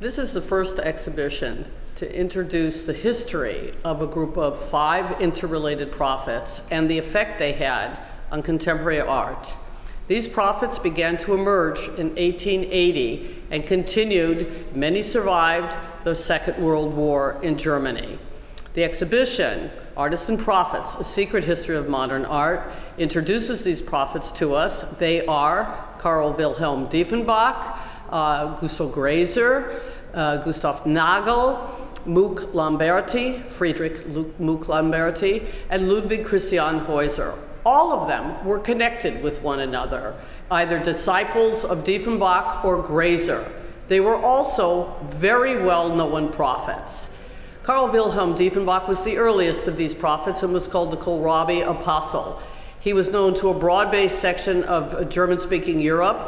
This is the first exhibition to introduce the history of a group of 5 interrelated prophets and the effect they had on contemporary art. These prophets began to emerge in 1880 and continued, many survived the Second World War in Germany. The exhibition, Artists and Prophets, A Secret History of Modern Art, introduces these prophets to us. They are Karl Wilhelm Diefenbach, Gustav Grazer, Gustav Nagel, Muck Lamberti, Friedrich Muck Lamberti, and Ludwig Christian Heuser. All of them were connected with one another, either disciples of Diefenbach or Grazer. They were also very well-known prophets. Karl Wilhelm Diefenbach was the earliest of these prophets and was called the Kohlrabi Apostle. He was known to a broad-based section of German-speaking Europe.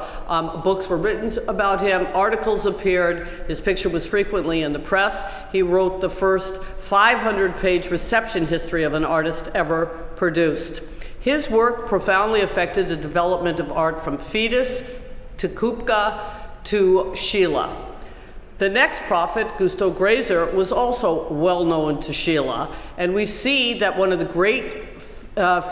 Books were written about him, articles appeared, his picture was frequently in the press. He wrote the first 500-page reception history of an artist ever produced. His work profoundly affected the development of art from Fidesz to Kupka to Schiele. The next prophet, Gustav Grazer, was also well known to Schiele, and we see that one of the great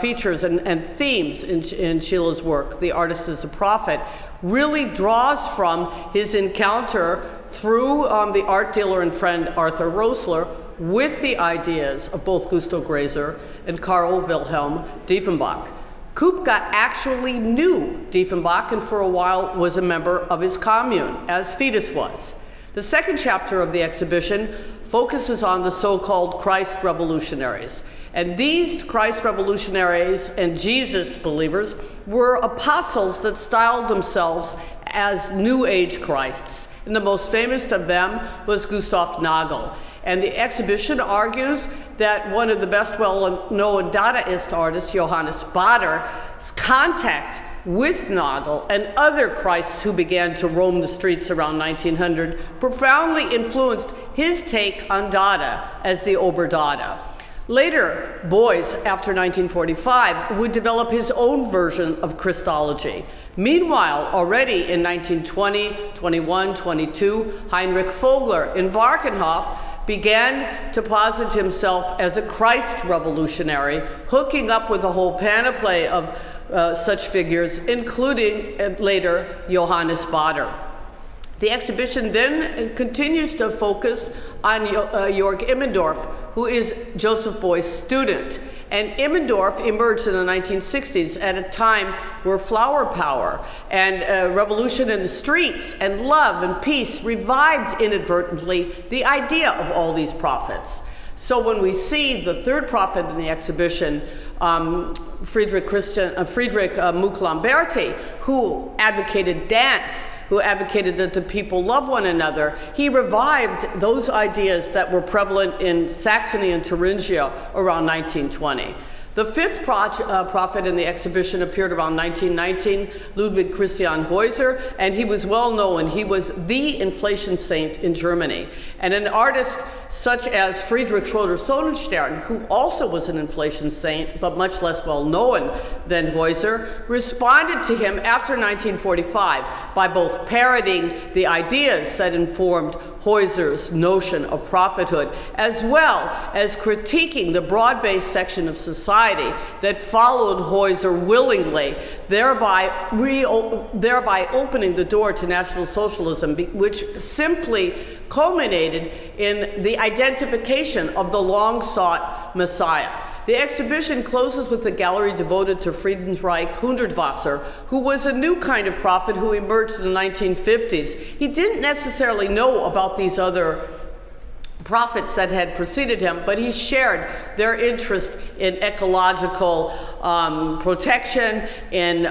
features and themes in Schiele's work, The Artist as a Prophet, really draws from his encounter through the art dealer and friend Arthur Rosler with the ideas of both Gustav Grazer and Karl Wilhelm Diefenbach. Kupka actually knew Diefenbach and for a while was a member of his commune, as Fidesz was. The second chapter of the exhibition focuses on the so-called Christ revolutionaries. And these Christ revolutionaries and Jesus believers were apostles that styled themselves as New Age Christs. And the most famous of them was Gustav Nagel. And the exhibition argues that one of the best well-known Dadaist artists, Johannes Bader's contact with Nagel and other Christs who began to roam the streets around 1900 profoundly influenced his take on Dada as the Oberdada. Later, Beuys, after 1945, would develop his own version of Christology. Meanwhile, already in 1920, 21, 22, Heinrich Vogler in Barkenhof began to posit himself as a Christ revolutionary, hooking up with a whole panoply of such figures, including later Johannes Bader. The exhibition then continues to focus on Jörg Immendorf, who is Joseph Beuys' student. And Immendorf emerged in the 1960s at a time where flower power and revolution in the streets and love and peace revived inadvertently the idea of all these prophets. So when we see the third prophet in the exhibition, Friedrich Muck Lamberti, who advocated dance, who advocated that the people love one another, he revived those ideas that were prevalent in Saxony and Thuringia around 1920. The fifth prophet in the exhibition appeared around 1919, Ludwig Christian Heuser, and he was well known. He was the inflation saint in Germany. And an artist such as Friedrich Schroeder-Sonnenstern, who also was an inflation saint, but much less well known than Heuser, responded to him after 1945 by both parodying the ideas that informed Heuser's notion of prophethood, as well as critiquing the broad-based section of society that followed Heuser willingly, thereby opening the door to National Socialism, which simply culminated in the identification of the long-sought Messiah. The exhibition closes with a gallery devoted to Friedensreich Hundertwasser, who was a new kind of prophet who emerged in the 1950s. He didn't necessarily know about these other prophets that had preceded him, but he shared their interest in ecological protection, in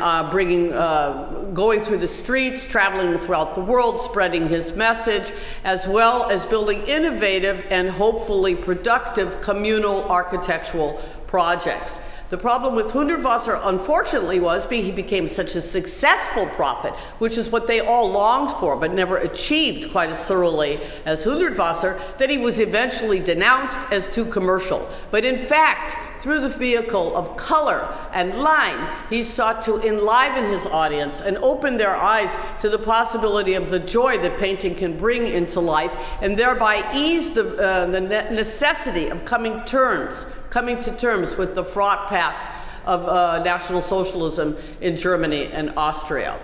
going through the streets, traveling throughout the world, spreading his message, as well as building innovative and hopefully productive communal architectural projects. The problem with Hundertwasser, unfortunately, was he became such a successful prophet, which is what they all longed for, but never achieved quite as thoroughly as Hundertwasser, that he was eventually denounced as too commercial. But in fact, Through the vehicle of color and line, he sought to enliven his audience and open their eyes to the possibility of the joy that painting can bring into life, and thereby ease the necessity of coming to terms with the fraught past of National Socialism in Germany and Austria.